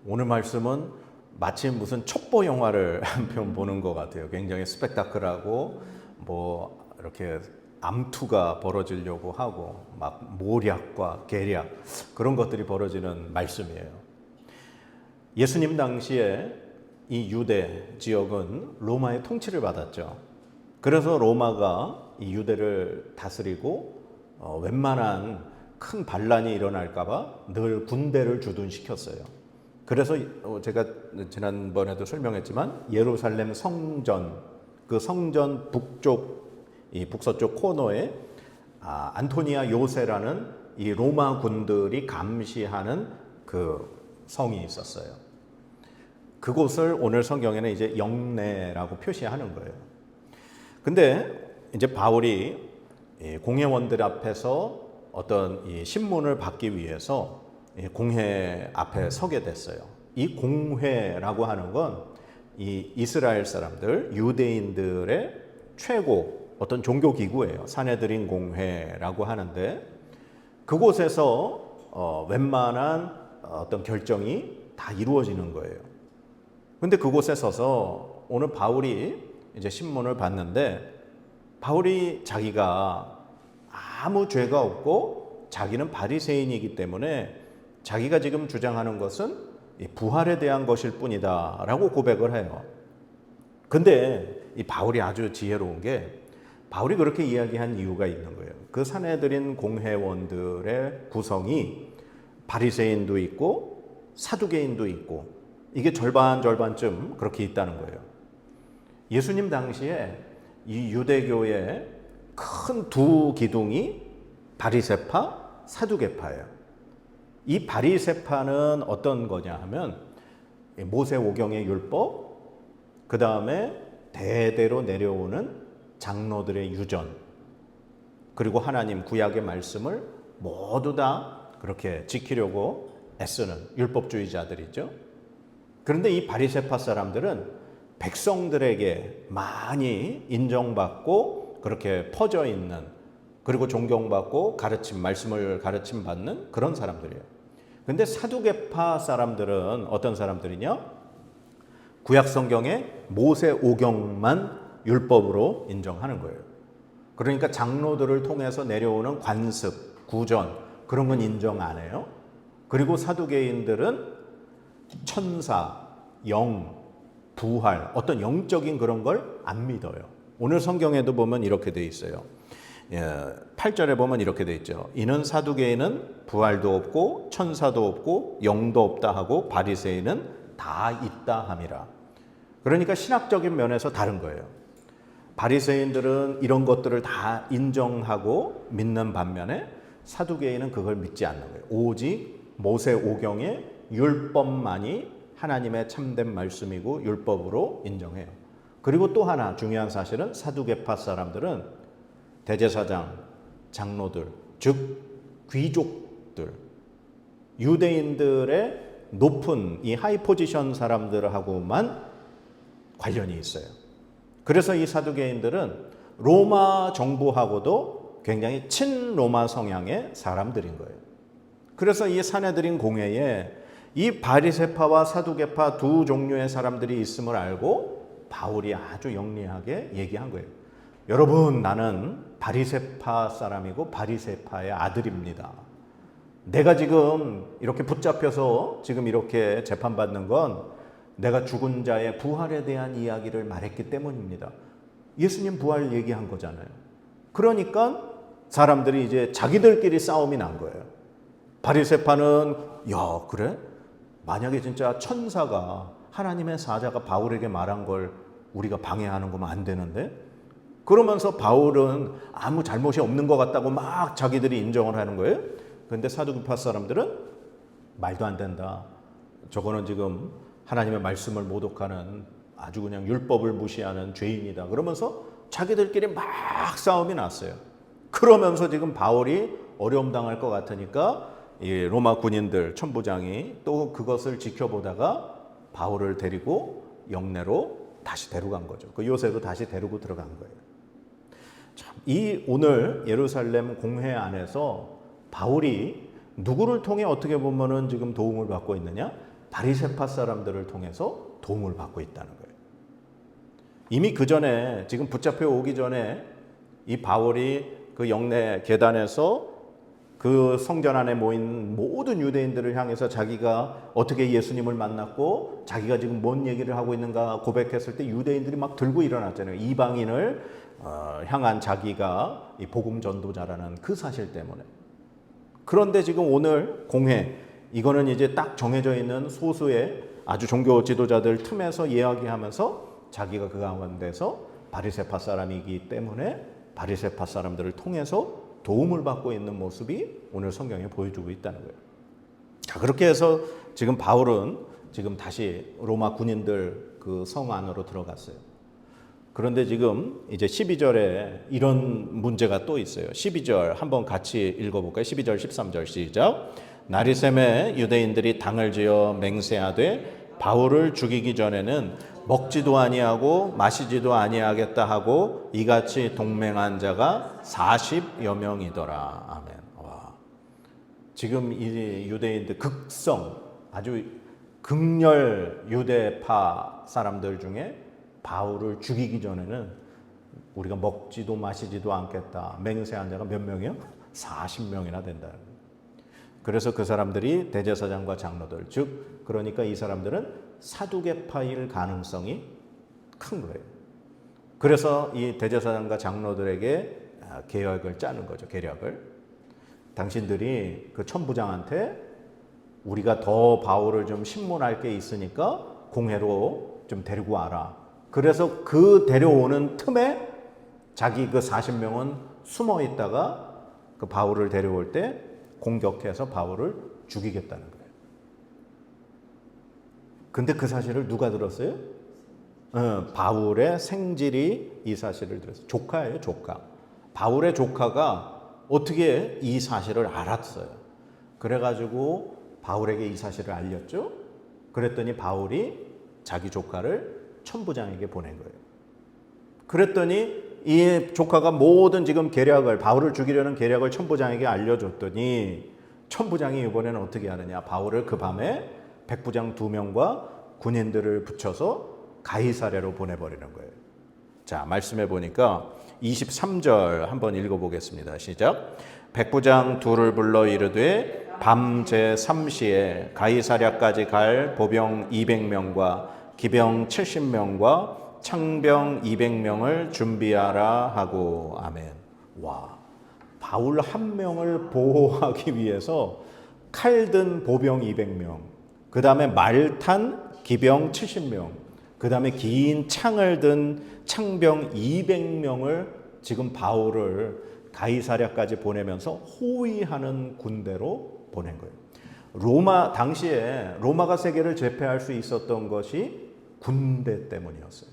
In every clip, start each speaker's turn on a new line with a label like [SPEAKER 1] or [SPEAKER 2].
[SPEAKER 1] 오늘 말씀은 마치 무슨 첩보 영화를 한 편 보는 것 같아요. 굉장히 스펙타클하고 뭐 이렇게 암투가 벌어지려고 하고 막 모략과 계략 그런 것들이 벌어지는 말씀이에요. 예수님 당시에 이 유대 지역은 로마의 통치를 받았죠. 그래서 로마가 이 유대를 다스리고 웬만한 큰 반란이 일어날까 봐 늘 군대를 주둔시켰어요. 그래서 제가 지난번에도 설명했지만 예루살렘 성전, 그 성전 이 북서쪽 코너에 안토니아 요새라는 이 로마 군들이 감시하는 그 성이 있었어요. 그곳을 오늘 성경에는 이제 영내라고 표시하는 거예요. 근데 이제 바울이 공회원들 앞에서 어떤 이 신문을 받기 위해서 공회 앞에 서게 됐어요. 이 공회라고 하는 건 이 이스라엘 사람들, 유대인들의 최고 어떤 종교 기구예요. 사내들인 공회라고 하는데 그곳에서 웬만한 어떤 결정이 다 이루어지는 거예요. 근데 그곳에 서서 오늘 바울이 이제 신문을 봤는데 바울이 자기가 아무 죄가 없고 자기는 바리새인이기 때문에 자기가 지금 주장하는 것은 부활에 대한 것일 뿐이다 라고 고백을 해요. 근데 이 바울이 아주 지혜로운 게 바울이 그렇게 이야기한 이유가 있는 거예요. 그 사내들인 공회원들의 구성이 바리새인도 있고 사두개인도 있고 이게 절반쯤 그렇게 있다는 거예요. 예수님 당시에 이 유대교의 큰 두 기둥이 바리새파, 사두개파예요. 이 바리새파는 어떤 거냐 하면 모세오경의 율법, 그 다음에 대대로 내려오는 장로들의 유전, 그리고 하나님 구약의 말씀을 모두 다 그렇게 지키려고 애쓰는 율법주의자들이죠. 그런데 이 바리새파 사람들은 백성들에게 많이 인정받고 그렇게 퍼져 있는, 그리고 존경받고 말씀을 가르침 받는 그런 사람들이에요. 근데 사두개파 사람들은 어떤 사람들이냐? 구약 성경에 모세오경만 율법으로 인정하는 거예요. 그러니까 장로들을 통해서 내려오는 관습, 구전 그런 건 인정 안 해요. 그리고 사두개인들은 천사, 영, 부활, 어떤 영적인 그런 걸 안 믿어요. 오늘 성경에도 보면 이렇게 돼 있어요. 8절에 보면 이렇게 돼 있죠. 이는 사두개인은 부활도 없고 천사도 없고 영도 없다 하고 바리새인은 다 있다 함이라. 그러니까 신학적인 면에서 다른 거예요. 바리새인들은 이런 것들을 다 인정하고 믿는 반면에 사두개인은 그걸 믿지 않는 거예요. 오직 모세오경의 율법만이 하나님의 참된 말씀이고 율법으로 인정해요. 그리고 또 하나 중요한 사실은 사두개파 사람들은 대제사장, 장로들, 즉 귀족들, 유대인들의 높은 이 하이 포지션 사람들하고만 관련이 있어요. 그래서 이 사두개인들은 로마 정부하고도 굉장히 친로마 성향의 사람들인 거예요. 그래서 이 사내들인 공회에 이 바리새파와 사두개파 두 종류의 사람들이 있음을 알고 바울이 아주 영리하게 얘기한 거예요. 여러분, 나는 바리새파 사람이고 바리새파의 아들입니다. 내가 지금 이렇게 붙잡혀서 지금 이렇게 재판받는 건 내가 죽은 자의 부활에 대한 이야기를 말했기 때문입니다. 예수님 부활 얘기한 거잖아요. 그러니까 사람들이 이제 자기들끼리 싸움이 난 거예요. 바리새파는 야, 그래? 만약에 진짜 천사가 하나님의 사자가 바울에게 말한 걸 우리가 방해하는 거면 안 되는데? 그러면서 바울은 아무 잘못이 없는 것 같다고 막 자기들이 인정을 하는 거예요. 그런데 사두개파 사람들은 말도 안 된다. 저거는 지금 하나님의 말씀을 모독하는 아주 그냥 율법을 무시하는 죄인이다. 그러면서 자기들끼리 막 싸움이 났어요. 그러면서 지금 바울이 어려움 당할 것 같으니까 이 로마 군인들 천부장이 또 그것을 지켜보다가 바울을 데리고 영내로 다시 데려간 거죠. 그 요새도 다시 데리고 들어간 거예요. 이 오늘 예루살렘 공회 안에서 바울이 누구를 통해 어떻게 보면은 지금 도움을 받고 있느냐? 바리새파 사람들을 통해서 도움을 받고 있다는 거예요. 이미 그 전에 지금 붙잡혀 오기 전에 이 바울이 그 영내 계단에서 그 성전 안에 모인 모든 유대인들을 향해서 자기가 어떻게 예수님을 만났고 자기가 지금 뭔 얘기를 하고 있는가 고백했을 때 유대인들이 막 들고 일어났잖아요. 이방인을 향한 자기가 이 복음 전도자라는 그 사실 때문에. 그런데 지금 오늘 공회, 이거는 이제 딱 정해져 있는 소수의 아주 종교 지도자들 틈에서 이야기하면서 자기가 그 가운데서 바리새파 사람이기 때문에 바리새파 사람들을 통해서 도움을 받고 있는 모습이 오늘 성경에 보여주고 있다는 거예요. 자, 그렇게 해서 지금 바울은 지금 다시 로마 군인들 그 성 안으로 들어갔어요. 그런데 지금 이제 12절에 이런 문제가 또 있어요. 12절 한번 같이 읽어볼까요? 12절 13절 시작. 나리샘에 유대인들이 당을 지어 맹세하되 바울을 죽이기 전에는 먹지도 아니하고 마시지도 아니하겠다 하고 이같이 동맹한 자가 40여 명이더라. 아멘. 와. 지금 이 유대인들 극성 아주 극렬 유대파 사람들 중에 바울을 죽이기 전에는 우리가 먹지도 마시지도 않겠다 맹세한 자가 몇 명이요? 40명이나 된다는 거예요. 그래서 그 사람들이 대제사장과 장로들, 즉 그러니까 이 사람들은 사두개파일 가능성이 큰 거예요. 그래서 이 대제사장과 장로들에게 계획을 짜는 거죠. 계략을. 당신들이 그 천부장한테 우리가 더 바울을 좀 신문할 게 있으니까 공회로 좀 데리고 와라. 그래서 그 데려오는 틈에 자기 그 40명은 숨어 있다가 그 바울을 데려올 때 공격해서 바울을 죽이겠다는 거예요. 근데 그 사실을 누가 들었어요? 바울의 생질이 이 사실을 들었어요. 조카예요, 조카. 바울의 조카가 어떻게 이 사실을 알았어요. 그래가지고 바울에게 이 사실을 알렸죠. 그랬더니 바울이 자기 조카를 천부장에게 보낸 거예요. 그랬더니 이 조카가 모든 지금 계략을, 바울을 죽이려는 계략을 천부장에게 알려줬더니 천부장이 이번에는 어떻게 하느냐. 바울을 그 밤에 백부장 2명과 군인들을 붙여서 가이사랴로 보내버리는 거예요. 자, 말씀해 보니까 23절 한번 읽어보겠습니다. 시작. 백부장 둘을 불러 이르되 밤 제3시에 가이사랴까지 갈 보병 200명과 기병 70명과 창병 200명을 준비하라 하고. 아멘. 와, 바울 한 명을 보호하기 위해서 칼든 보병 200명, 그 다음에 말탄 기병 70명, 그 다음에 긴 창을 든 창병 200명을 지금 바울을 가이사랴까지 보내면서 호위하는 군대로 보낸 거예요. 로마, 당시에 로마가 세계를 제패할 수 있었던 것이 군대 때문이었어요.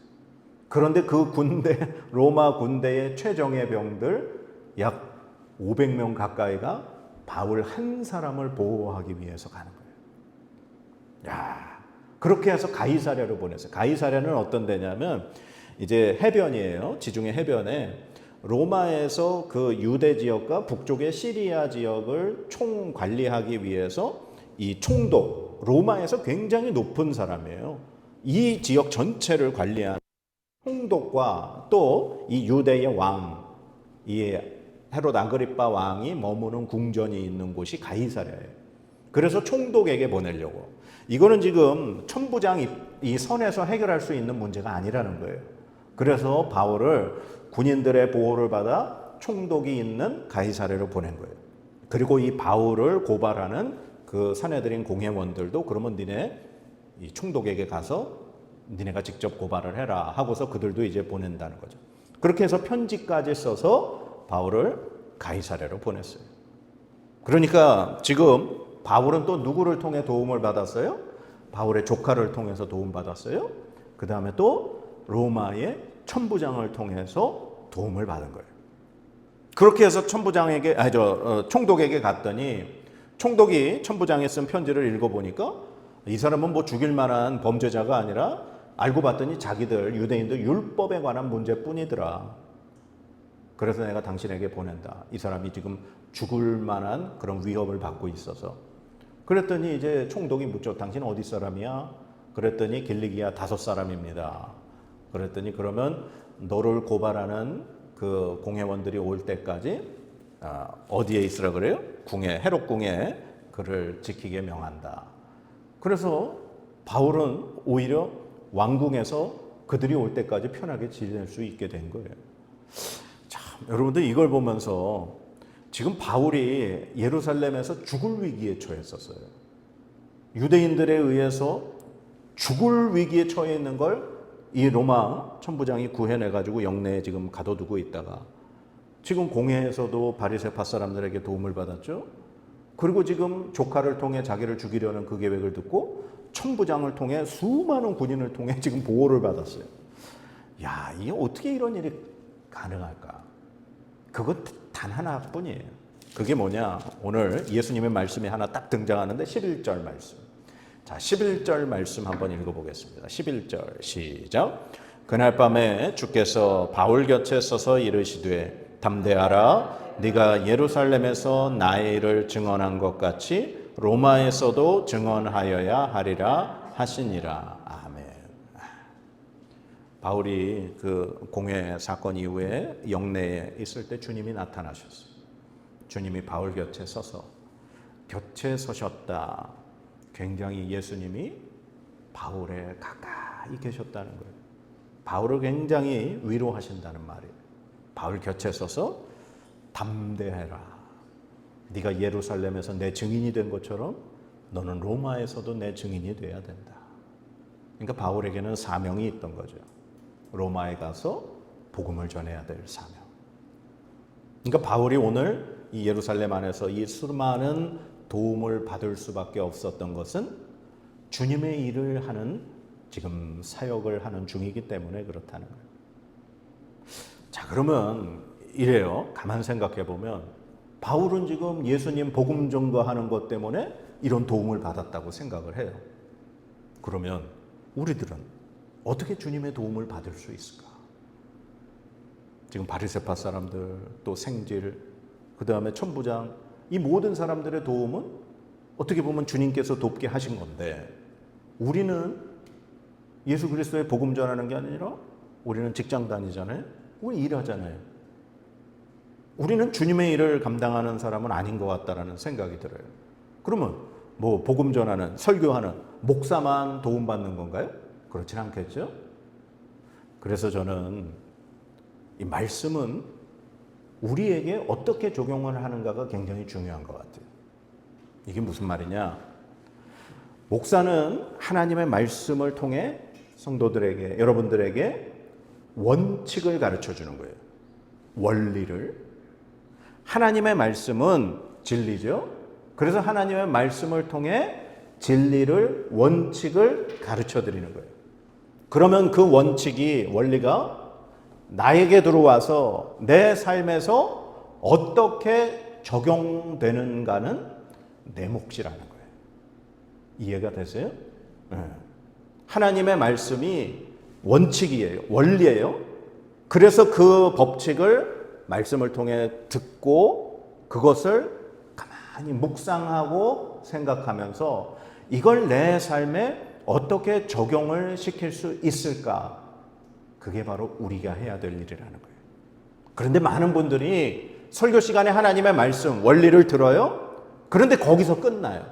[SPEAKER 1] 그런데 그 군대, 로마 군대의 최정예 병들 약 500명 가까이가 바울 한 사람을 보호하기 위해서 가는 거예요. 야, 그렇게 해서 가이사랴로 보냈어요. 가이사랴는 어떤 데냐면 이제 해변이에요. 지중해 해변에 로마에서 그 유대 지역과 북쪽의 시리아 지역을 총 관리하기 위해서 이 총독, 로마에서 굉장히 높은 사람이에요. 이 지역 전체를 관리하는 총독과 또 이 유대의 왕, 이 헤롯 아그리파 왕이 머무는 궁전이 있는 곳이 가이사랴예요. 그래서 총독에게 보내려고. 이거는 지금 천부장 이 선에서 해결할 수 있는 문제가 아니라는 거예요. 그래서 바울을 군인들의 보호를 받아 총독이 있는 가이사랴로 보낸 거예요. 그리고 이 바울을 고발하는 그 사내들인 공회원들도 그러면 니네 이 총독에게 가서 니네가 직접 고발을 해라 하고서 그들도 이제 보낸다는 거죠. 그렇게 해서 편지까지 써서 바울을 가이사랴로 보냈어요. 그러니까 지금 바울은 또 누구를 통해 도움을 받았어요? 바울의 조카를 통해서 도움받았어요. 그 다음에 또 로마의 천부장을 통해서 도움을 받은 거예요. 그렇게 해서 천부장에게, 총독에게 갔더니 총독이 천부장에 쓴 편지를 읽어보니까 이 사람은 뭐 죽일 만한 범죄자가 아니라 알고 봤더니 자기들 유대인들 율법에 관한 문제뿐이더라. 그래서 내가 당신에게 보낸다. 이 사람이 지금 죽을 만한 그런 위협을 받고 있어서. 그랬더니 이제 총독이 묻죠. 당신 어디 사람이야? 그랬더니 길리기아 다섯 사람입니다. 그랬더니 그러면 너를 고발하는 그 공회원들이 올 때까지 어디에 있으라 그래요? 궁에, 헤롯 궁에 그를 지키게 명한다. 그래서 바울은 오히려 왕궁에서 그들이 올 때까지 편하게 지낼 수 있게 된 거예요. 참, 여러분들 이걸 보면서 지금 바울이 예루살렘에서 죽을 위기에 처했었어요. 유대인들에 의해서 죽을 위기에 처해 있는 걸 이 로마 천부장이 구해내가지고 영내에 지금 가둬두고 있다가 지금 공회에서도 바리새파 사람들에게 도움을 받았죠. 그리고 지금 조카를 통해 자기를 죽이려는 그 계획을 듣고 천부장을 통해 수많은 군인을 통해 지금 보호를 받았어요. 야, 이게 어떻게 이런 일이 가능할까? 그것 단 하나뿐이에요. 그게 뭐냐? 오늘 예수님의 말씀이 하나 딱 등장하는데 11절 말씀. 자, 11절 말씀 한번 읽어보겠습니다. 11절 시작. 그날 밤에 주께서 바울 곁에 서서 이르시되 담대하라. 네가 예루살렘에서 나의 일을 증언한 것 같이 로마에서도 증언하여야 하리라 하시니라. 아멘. 바울이 그 공회 사건 이후에 영내에 있을 때 주님이 나타나셨어요. 주님이 바울 곁에 서서 곁에 서셨다. 굉장히 예수님이 바울에 가까이 계셨다는 거예요. 바울을 굉장히 위로하신다는 말이에요. 바울 곁에 서서 담대해라. 네가 예루살렘에서 내 증인이 된 것처럼 너는 로마에서도 내 증인이 돼야 된다. 그러니까 바울에게는 사명이 있던 거죠. 로마에 가서 복음을 전해야 될 사명. 그러니까 바울이 오늘 이 예루살렘 안에서 이 수많은 도움을 받을 수밖에 없었던 것은 주님의 일을 하는 지금 사역을 하는 중이기 때문에 그렇다는 거예요. 자, 그러면 이래요. 가만 생각해 보면 바울은 지금 예수님 복음 전거하는 것 때문에 이런 도움을 받았다고 생각을 해요. 그러면 우리들은 어떻게 주님의 도움을 받을 수 있을까? 지금 바리새파 사람들, 또 생질, 그 다음에 천부장, 이 모든 사람들의 도움은 어떻게 보면 주님께서 돕게 하신 건데 우리는 예수 그리스도의 복음 전하는 게 아니라 우리는 직장 다니잖아요. 우리 일하잖아요. 우리는 주님의 일을 감당하는 사람은 아닌 것 같다라는 생각이 들어요. 그러면 뭐 복음 전하는, 설교하는 목사만 도움받는 건가요? 그렇진 않겠죠? 그래서 저는 이 말씀은 우리에게 어떻게 적용을 하는가가 굉장히 중요한 것 같아요. 이게 무슨 말이냐? 목사는 하나님의 말씀을 통해 성도들에게, 여러분들에게 원칙을 가르쳐 주는 거예요. 원리를. 하나님의 말씀은 진리죠. 그래서 하나님의 말씀을 통해 진리를, 원칙을 가르쳐 드리는 거예요. 그러면 그 원칙이, 원리가 나에게 들어와서 내 삶에서 어떻게 적용되는가는 내 몫이라는 거예요. 이해가 되세요? 네. 하나님의 말씀이 원칙이에요. 원리예요. 그래서 그 법칙을 말씀을 통해 듣고 그것을 가만히 묵상하고 생각하면서 이걸 내 삶에 어떻게 적용을 시킬 수 있을까? 그게 바로 우리가 해야 될 일이라는 거예요. 그런데 많은 분들이 설교 시간에 하나님의 말씀, 원리를 들어요. 그런데 거기서 끝나요.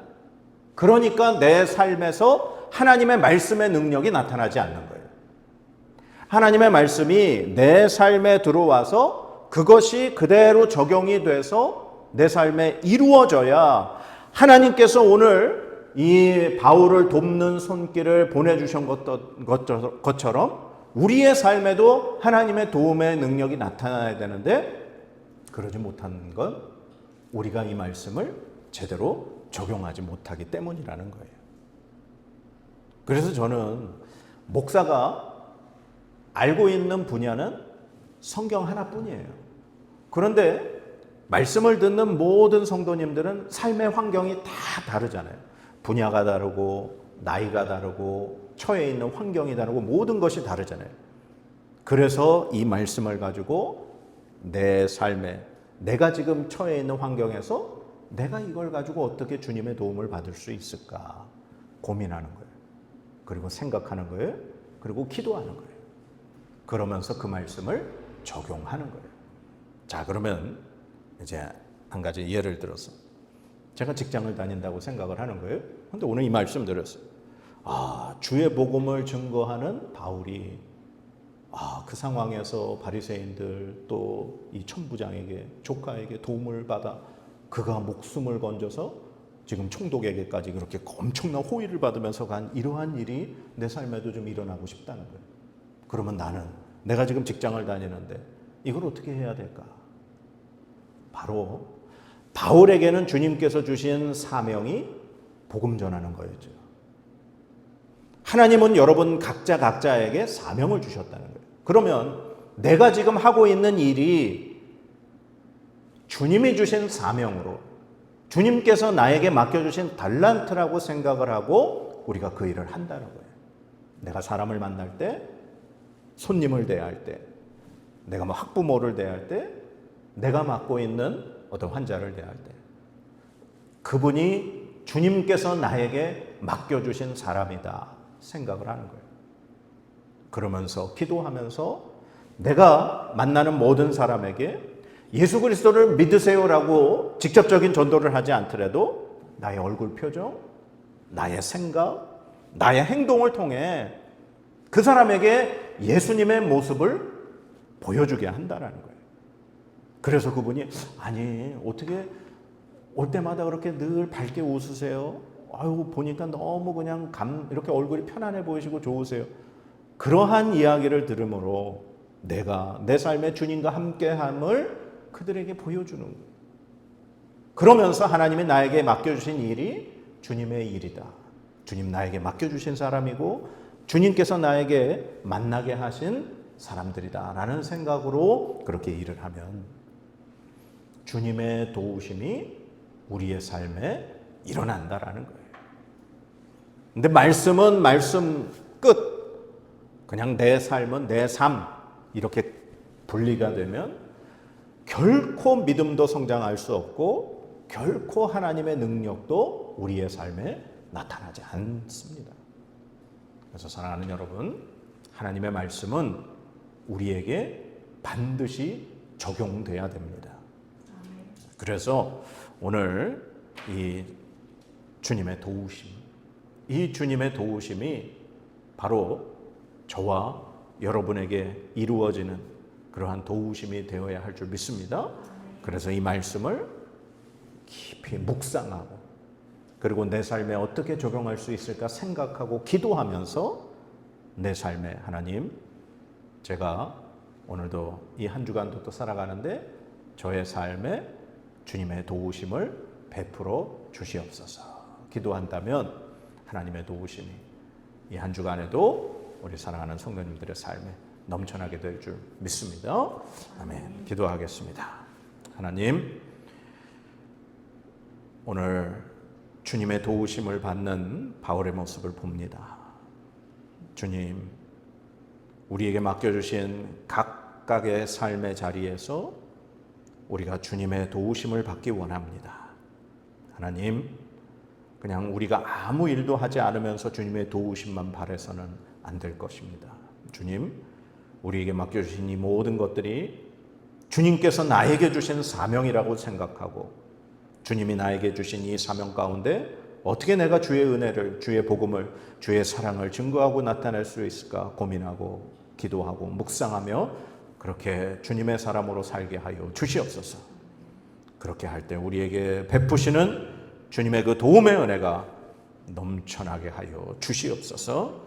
[SPEAKER 1] 그러니까 내 삶에서 하나님의 말씀의 능력이 나타나지 않는 거예요. 하나님의 말씀이 내 삶에 들어와서 그것이 그대로 적용이 돼서 내 삶에 이루어져야 하나님께서 오늘 이 바울을 돕는 손길을 보내주신 것처럼 우리의 삶에도 하나님의 도움의 능력이 나타나야 되는데 그러지 못하는 건 우리가 이 말씀을 제대로 적용하지 못하기 때문이라는 거예요. 그래서 저는 목사가 알고 있는 분야는 성경 하나뿐이에요. 그런데 말씀을 듣는 모든 성도님들은 삶의 환경이 다 다르잖아요. 분야가 다르고 나이가 다르고 처해 있는 환경이 다르고 모든 것이 다르잖아요. 그래서 이 말씀을 가지고 내 삶에 내가 지금 처해 있는 환경에서 내가 이걸 가지고 어떻게 주님의 도움을 받을 수 있을까 고민하는 거예요. 그리고 생각하는 거예요. 그리고 기도하는 거예요. 그러면서 그 말씀을 적용하는 거예요. 자, 그러면 이제 한 가지 예를 들어서 제가 직장을 다닌다고 생각을 하는 거예요. 근데 오늘 이 말씀 들었어요. 주의 복음을 증거하는 바울이 그 상황에서 바리새인들 또 이 천부장에게 조카에게 도움을 받아 그가 목숨을 건져서 지금 총독에게까지 그렇게 엄청난 호의를 받으면서 간 이러한 일이 내 삶에도 좀 일어나고 싶다는 거예요. 그러면 나는 내가 지금 직장을 다니는데 이걸 어떻게 해야 될까? 바로 바울에게는 주님께서 주신 사명이 복음 전하는 거였죠. 하나님은 여러분 각자에게 사명을 주셨다는 거예요. 그러면 내가 지금 하고 있는 일이 주님이 주신 사명으로 주님께서 나에게 맡겨주신 달란트라고 생각을 하고 우리가 그 일을 한다는 거예요. 내가 사람을 만날 때, 손님을 대할 때, 내가 학부모를 대할 때, 내가 맡고 있는 어떤 환자를 대할 때 그분이 주님께서 나에게 맡겨주신 사람이다 생각을 하는 거예요. 그러면서 기도하면서 내가 만나는 모든 사람에게 예수 그리스도를 믿으세요라고 직접적인 전도를 하지 않더라도 나의 얼굴 표정, 나의 생각, 나의 행동을 통해 그 사람에게 예수님의 모습을 보여주게 한다는 거예요. 그래서 그분이 아니 어떻게 올 때마다 그렇게 늘 밝게 웃으세요? 아유 보니까 너무 그냥 이렇게 얼굴이 편안해 보이시고 좋으세요. 그러한 이야기를 들으므로 내가 내 삶의 주님과 함께함을 그들에게 보여주는 거예요. 그러면서 하나님이 나에게 맡겨주신 일이 주님의 일이다. 주님 나에게 맡겨주신 사람이고 주님께서 나에게 만나게 하신 사람들이다 라는 생각으로 그렇게 일을 하면 주님의 도우심이 우리의 삶에 일어난다라는 거예요. 근데 말씀은 말씀 끝. 그냥 내 삶은 내 삶 이렇게 분리가 되면 결코 믿음도 성장할 수 없고 결코 하나님의 능력도 우리의 삶에 나타나지 않습니다. 그래서 사랑하는 여러분, 하나님의 말씀은 우리에게 반드시 적용돼야 됩니다. 그래서 오늘 이 주님의 도우심, 이 주님의 도우심이 바로 저와 여러분에게 이루어지는 그러한 도우심이 되어야 할 줄 믿습니다. 그래서 이 말씀을 깊이 묵상하고 그리고 내 삶에 어떻게 적용할 수 있을까 생각하고 기도하면서 내 삶에 하나님, 제가 오늘도 이 한 주간도 또 살아가는데 저의 삶에 주님의 도우심을 베풀어 주시옵소서. 기도한다면 하나님의 도우심이 이 한 주간에도 우리 사랑하는 성도님들의 삶에 넘쳐나게 될 줄 믿습니다. 아멘. 기도하겠습니다. 하나님, 오늘 주님의 도우심을 받는 바울의 모습을 봅니다. 주님, 우리에게 맡겨주신 각각의 삶의 자리에서 우리가 주님의 도우심을 받기 원합니다. 하나님, 그냥 우리가 아무 일도 하지 않으면서 주님의 도우심만 바라서는 안 될 것입니다. 주님, 우리에게 맡겨주신 이 모든 것들이 주님께서 나에게 주신 사명이라고 생각하고 주님이 나에게 주신 이 사명 가운데 어떻게 내가 주의 은혜를, 주의 복음을, 주의 사랑을 증거하고 나타낼 수 있을까 고민하고 기도하고 묵상하며 그렇게 주님의 사람으로 살게 하여 주시옵소서. 그렇게 할 때 우리에게 베푸시는 주님의 그 도움의 은혜가 넘쳐나게 하여 주시옵소서.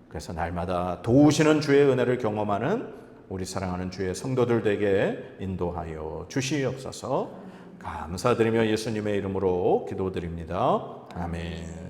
[SPEAKER 1] 그래서 날마다 도우시는 주의 은혜를 경험하는 우리 사랑하는 주의 성도들 되게 인도하여 주시옵소서. 감사드리며 예수님의 이름으로 기도드립니다. 아멘.